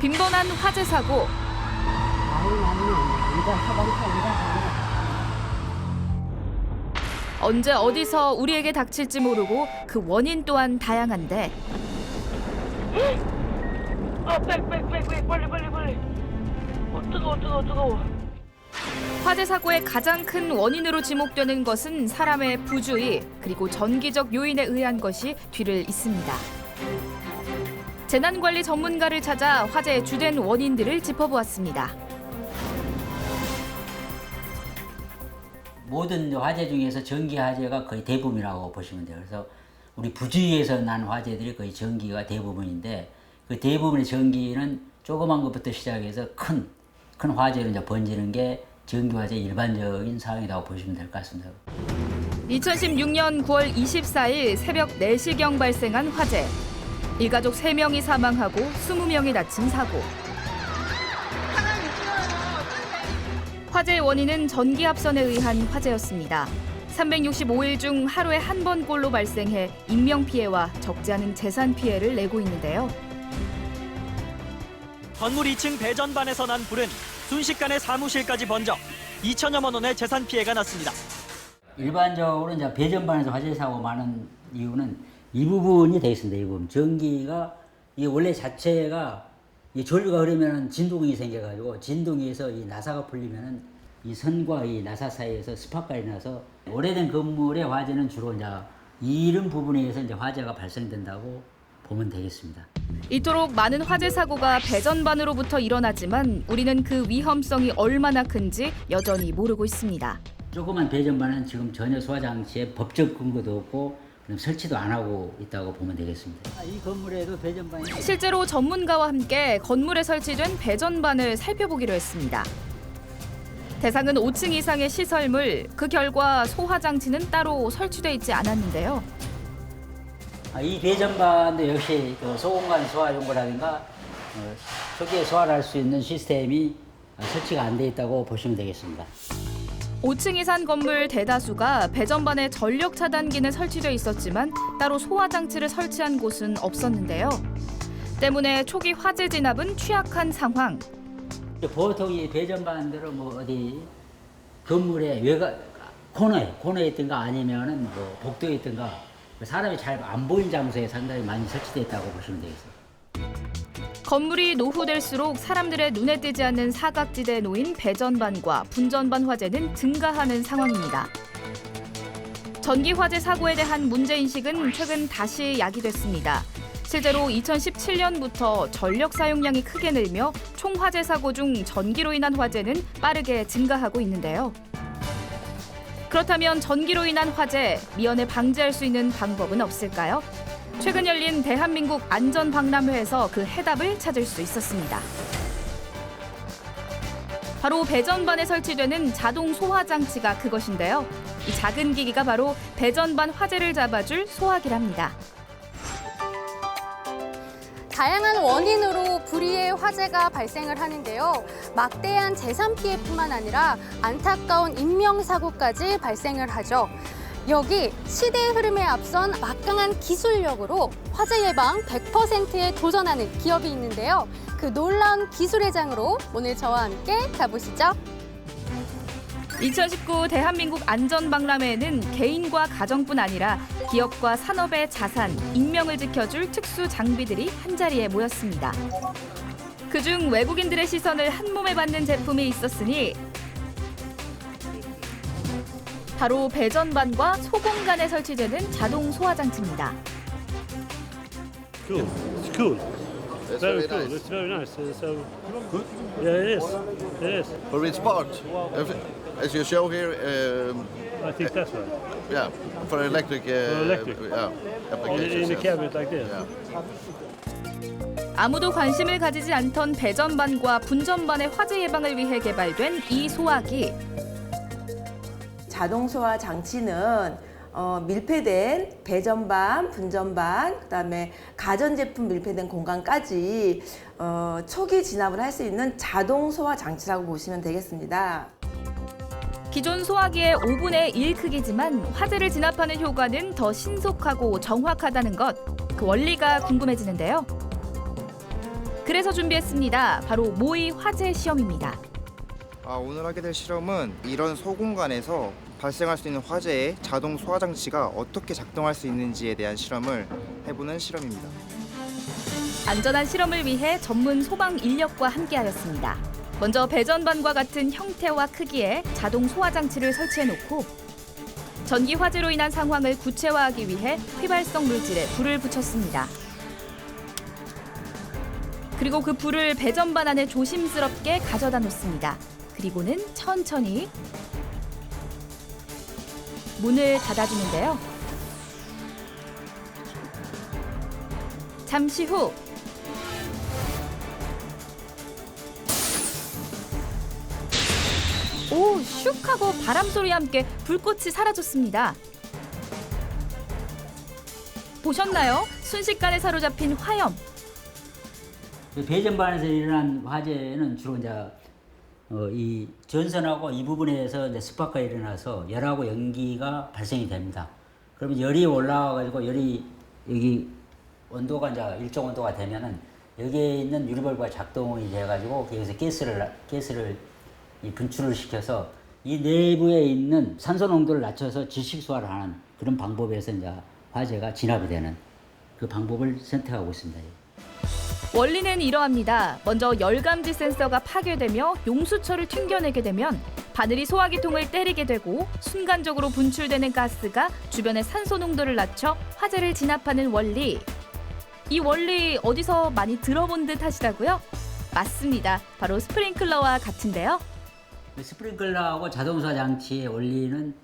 빈번한 화재 사고, 언제 어디서 우리에게 닥칠지 모르고 그 원인 또한 다양한데 빨리. 뜨거워. 화재 사고의 가장 큰 원인으로 지목되는 것은 사람의 부주의, 그리고 전기적 요인에 의한 것이 뒤를 잇습니다. 재난관리 전문가를 찾아 화재의 주된 원인들을 짚어보았습니다. 모든 화재 중에서 전기 화재가 거의 대부분이라고 보시면 돼요. 그래서 우리 부주의에서 난 화재들이 거의 전기가 대부분인데, 그 대부분의 전기는 조그만 것부터 시작해서 큰 화재로 이제 번지는 게 전기 화재 일반적인 상황이라고 보시면 될 것 같습니다. 2016년 9월 24일 새벽 4시경 발생한 화재. 일가족 3명이 사망하고 20명이 다친 사고. 화재의 원인은 전기합선에 의한 화재였습니다. 365일 중 하루에 한 번꼴로 발생해 인명피해와 적지 않은 재산 피해를 내고 있는데요. 건물 2층 배전반에서 난 불은 순식간에 사무실까지 번져 2천여만 원의 재산 피해가 났습니다. 일반적으로 이제 배전반에서 화재 사고 많은 이유는 이 부분이 되어 있습니다. 이 부분. 전기가 이 원래 자체가 이 전류가 흐르면 진동이 생겨가지고 진동에서 이 나사가 풀리면은 이 선과 이 나사 사이에서 스파크가 일어나서 오래된 건물의 화재는 주로 이제 이런 부분에 의해서 이제 화재가 발생된다고 보면 되겠습니다. 이토록 많은 화재 사고가 배전반으로부터 일어나지만 우리는 그 위험성이 얼마나 큰지 여전히 모르고 있습니다. 조그만 배전반은 지금 전혀 소화 장치에 법적 근거도 없고 그럼 설치도 안 하고 있다고 보면 되겠습니다. 이 건물에도 배전반이 실제로 전문가와 함께 건물에 설치된 배전반을 살펴보기로 했습니다. 대상은 5층 이상의 시설물, 그 결과 소화장치는 따로 설치돼 있지 않았는데요. 이 배전반도 역시 그 소공간 소화 용구라든가 초기에 소화를 할 수 있는 시스템이 설치가 안 돼 있다고 보시면 되겠습니다. 5층 이상 건물 대다수가 배전반에 전력 차단기는 설치돼 있었지만 따로 소화장치를 설치한 곳은 없었는데요. 때문에 초기 화재 진압은 취약한 상황. 보통 이 배전반들은 뭐 어디 건물의 외곽 코너에 있든가 아니면은 뭐 복도에 있든가 사람이 잘 안 보이는 장소에 상당히 많이 설치되어 있다고 보시면 되겠습니다. 건물이 노후될수록 사람들의 눈에 띄지 않는 사각지대에 놓인 배전반과 분전반 화재는 증가하는 상황입니다. 전기 화재 사고에 대한 문제인식은 최근 다시 야기됐습니다. 실제로 2017년부터 전력 사용량이 크게 늘며 총 화재 사고 중 전기로 인한 화재는 빠르게 증가하고 있는데요. 그렇다면 전기로 인한 화재, 미연에 방지할 수 있는 방법은 없을까요? 최근 열린 대한민국 안전박람회에서 그 해답을 찾을 수 있었습니다. 바로 배전반에 설치되는 자동 소화 장치가 그것인데요. 이 작은 기기가 바로 배전반 화재를 잡아줄 소화기랍니다. 다양한 원인으로 불의의 화재가 발생을 하는데요. 막대한 재산 피해뿐만 아니라 안타까운 인명사고까지 발생을 하죠. 여기 시대의 흐름에 앞선 막강한 기술력으로 화재 예방 100%에 도전하는 기업이 있는데요. 그 놀라운 기술의 장으로 오늘 저와 함께 가보시죠. 2019 대한민국 안전박람회에는 개인과 가정뿐 아니라 기업과 산업의 자산, 인명을 지켜줄 특수 장비들이 한자리에 모였습니다. 그중 외국인들의 시선을 한몸에 받는 제품이 있었으니 바로 배전반과 소공간에 설치되는 자동 소화장치입니다. Cool. It's cool. That's Very very cool. nice. It's very nice. So, Good. yeah, it is. It is. For which part? As you show here, I think that's right. yeah, for electric. For electric. Yeah, In applications. the yes. cabinet like this. Yeah. 아무도 관심을 가지지 않던 배전반과 분전반의 화재 예방을 위해 개발된 이 소화기. 자동 소화 장치는 밀폐된 배전반, 분전반, 그다음에 가전제품 밀폐된 공간까지 초기 진압을 할 수 있는 자동 소화 장치라고 보시면 되겠습니다. 기존 소화기의 5분의 1 크기지만 화재를 진압하는 효과는 더 신속하고 정확하다는 것. 그 원리가 궁금해지는데요. 그래서 준비했습니다. 바로 모의 화재 시험입니다. 오늘 하게 될 실험은 이런 소공간에서 발생할 수 있는 화재의 자동 소화 장치가 어떻게 작동할 수 있는지에 대한 실험을 해보는 실험입니다. 안전한 실험을 위해 전문 소방 인력과 함께하였습니다. 먼저 배전반과 같은 형태와 크기의 자동 소화 장치를 설치해놓고 전기 화재로 인한 상황을 구체화하기 위해 휘발성 물질에 불을 붙였습니다. 그리고 그 불을 배전반 안에 조심스럽게 가져다 놓습니다. 그리고는 천천히 문을 닫아주는데요. 잠시 후 오, 슉 하고 바람소리와 함께 불꽃이 사라졌습니다. 보셨나요? 순식간에 사로잡힌 화염. 배전반에서 일어난 화재는 주로 이제 이 전선하고 이 부분에서 이제 스파크가 일어나서 열하고 연기가 발생이 됩니다. 그러면 열이 올라와가지고 열이 여기 온도가 이제 일정 온도가 되면은 여기에 있는 유리벌브가 작동이 돼가지고 여기서 가스를 이 분출을 시켜서 이 내부에 있는 산소 농도를 낮춰서 질식소화를 하는 그런 방법에서 이제 화재가 진압이 되는 그 방법을 선택하고 있습니다. 원리는 이러합니다. 먼저 열감지 센서가 파괴되며 용수철을 튕겨내게 되면 바늘이 소화기통을 때리게 되고 순간적으로 분출되는 가스가 주변의 산소 농도를 낮춰 화재를 진압하는 원리. 이 원리 어디서 많이 들어본 듯 하시다고요? 맞습니다. 바로 스프링클러와 같은데요. 스프링클러하고 자동소화 장치의 원리는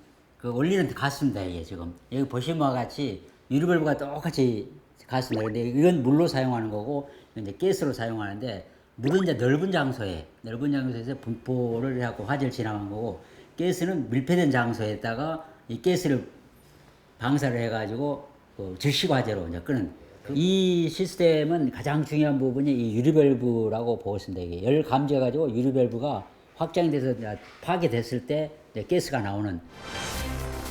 같습니다. 이게 지금 여기 보시는 바와 같이 유리벌브가 똑같이 같습니다. 근데 이건 물로 사용하는 거고 이제 가스로 사용하는데 물은 이제 넓은 장소에서 분포를 하고 화재를 진압한 거고 가스는 밀폐된 장소에다가 이 가스를 방사를 해가지고 질식 화재로 이제 끄는 이 시스템은 가장 중요한 부분이 이 유리밸브라고 보고 있습니다. 이게 열 감지해가지고 유리밸브가 확장돼서 파괴됐을 때 가스가 나오는.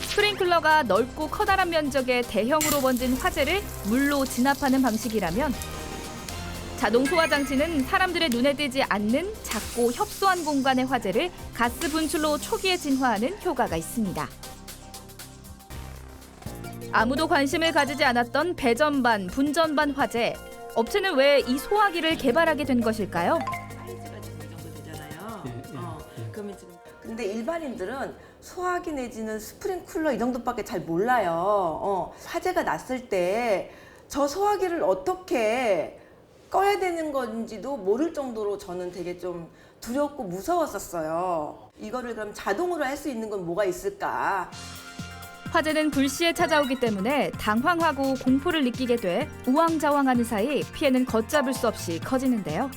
스프링클러가 넓고 커다란 면적의 대형으로 번진 화재를 물로 진압하는 방식이라면 자동 소화 장치는 사람들의 눈에 띄지 않는 작고 협소한 공간의 화재를 가스 분출로 초기에 진화하는 효과가 있습니다. 아무도 관심을 가지지 않았던 배전반, 분전반 화재. 업체는 왜 이 소화기를 개발하게 된 것일까요? 사이즈가 지금 이 정도 되잖아요. 그러면 지금 근데 일반인들은 소화기 내지는 스프링클러 이 정도밖에 잘 몰라요. 화재가 났을 때 저 소화기를 어떻게 꺼야 되는 건지도 모를 정도로 저는 되게 좀 두렵고 무서웠었어요. 이거를 그럼 자동으로 할 수 있는 건 뭐가 있을까? 화재는 불시에 찾아오기 때문에 당황하고 공포를 느끼게 돼 우왕좌왕하는 사이 피해는 걷잡을 수 없이 커지는데요.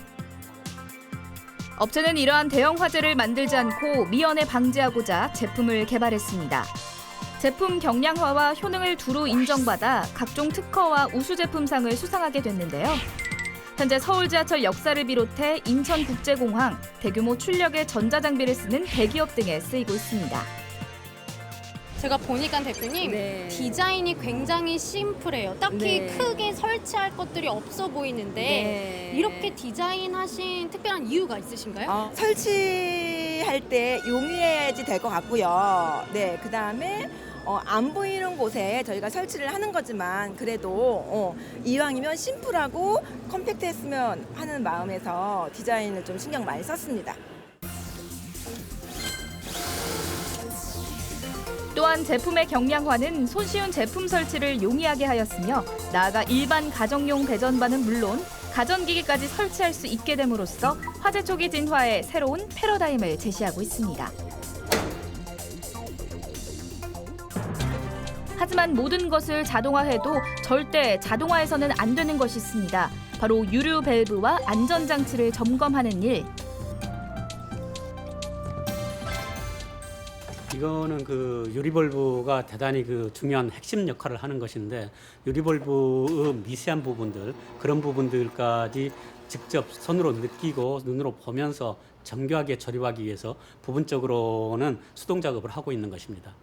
업체는 이러한 대형 화재를 만들지 않고 미연에 방지하고자 제품을 개발했습니다. 제품 경량화와 효능을 두루 인정받아 각종 특허와 우수 제품상을 수상하게 됐는데요. 현재 서울 지하철 역사를 비롯해 인천국제공항, 대규모 출력의 전자장비를 쓰는 대기업 등에 쓰이고 있습니다. 제가 보니까 대표님 디자인이 굉장히 심플해요. 딱히 크게 설치할 것들이 없어 보이는데 이렇게 디자인하신 특별한 이유가 있으신가요? 설치할 때 용이해야지 될 것 같고요. 네, 그 다음에 안 보이는 곳에 저희가 설치를 하는 거지만 그래도 이왕이면 심플하고 컴팩트했으면 하는 마음에서 디자인을 좀 신경 많이 썼습니다. 또한 제품의 경량화는 손쉬운 제품 설치를 용이하게 하였으며 나아가 일반 가정용 배전반은 물론 가전기기까지 설치할 수 있게 됨으로써 화재 초기 진화의 새로운 패러다임을 제시하고 있습니다. 하지만 모든 것을 자동화해도 절대 자동화해서는 안 되는 것이 있습니다. 바로 유류 밸브와 안전장치를 점검하는 일. 이거는 그 유리벌브가 대단히 그 중요한 핵심 역할을 하는 것인데 유리벌브의 미세한 부분들 그런 부분들까지 직접 손으로 느끼고 눈으로 보면서 정교하게 조립하기 위해서 부분적으로는 수동 작업을 하고 있는 것입니다.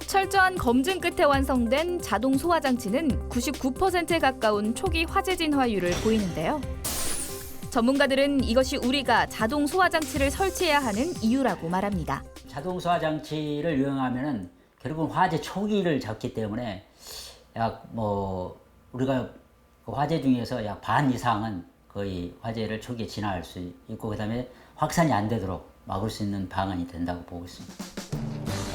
철저한 검증 끝에 완성된 자동 소화 장치는 99%에 가까운 초기 화재 진화율을 보이는데요. 전문가들은 이것이 우리가 자동 소화 장치를 설치해야 하는 이유라고 말합니다. 자동 소화 장치를 이용하면은 결국은 화재 초기를 잡기 때문에 약 우리가 그 화재 중에서 약 반 이상은 거의 화재를 초기에 진화할 수 있고 그다음에 확산이 안 되도록 막을 수 있는 방안이 된다고 보고 있습니다.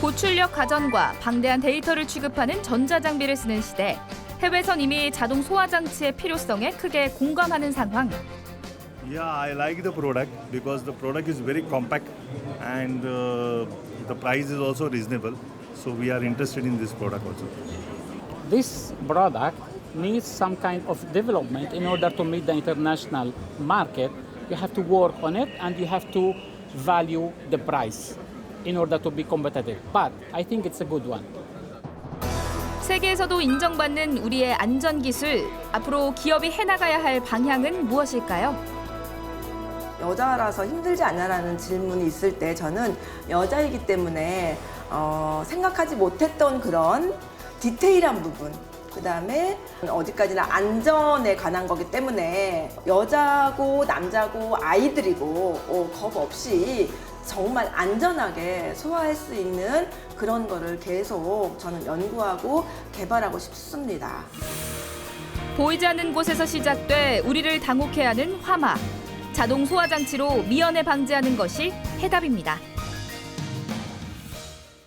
고출력 가전과 방대한 데이터를 취급하는 전자장비를 쓰는 시대. 해외선 이미 자동 소화 장치의 필요성에 크게 공감하는 상황. Yeah, I like the product because the product is very compact and the price is also reasonable. So we are interested in this product also. This product needs some kind of development in order to meet the international market. You have to work on it and you have to value the price in order to be competitive. But I think it's a good one. 세계에서도 인정받는 우리의 안전 기술. 앞으로 기업이 해나가야 할 방향은 무엇일까요? 여자라서 힘들지 않냐라는 질문이 있을 때 저는 여자이기 때문에 생각하지 못했던 그런 디테일한 부분, 그 다음에 어디까지나 안전에 관한 거기 때문에 여자고 남자고 아이들이고 겁 없이 정말 안전하게 소화할 수 있는 그런 거를 계속 저는 연구하고 개발하고 싶습니다. 보이지 않는 곳에서 시작돼 우리를 당혹해 하는 화마. 자동 소화 장치로 미연에 방지하는 것이 해답입니다.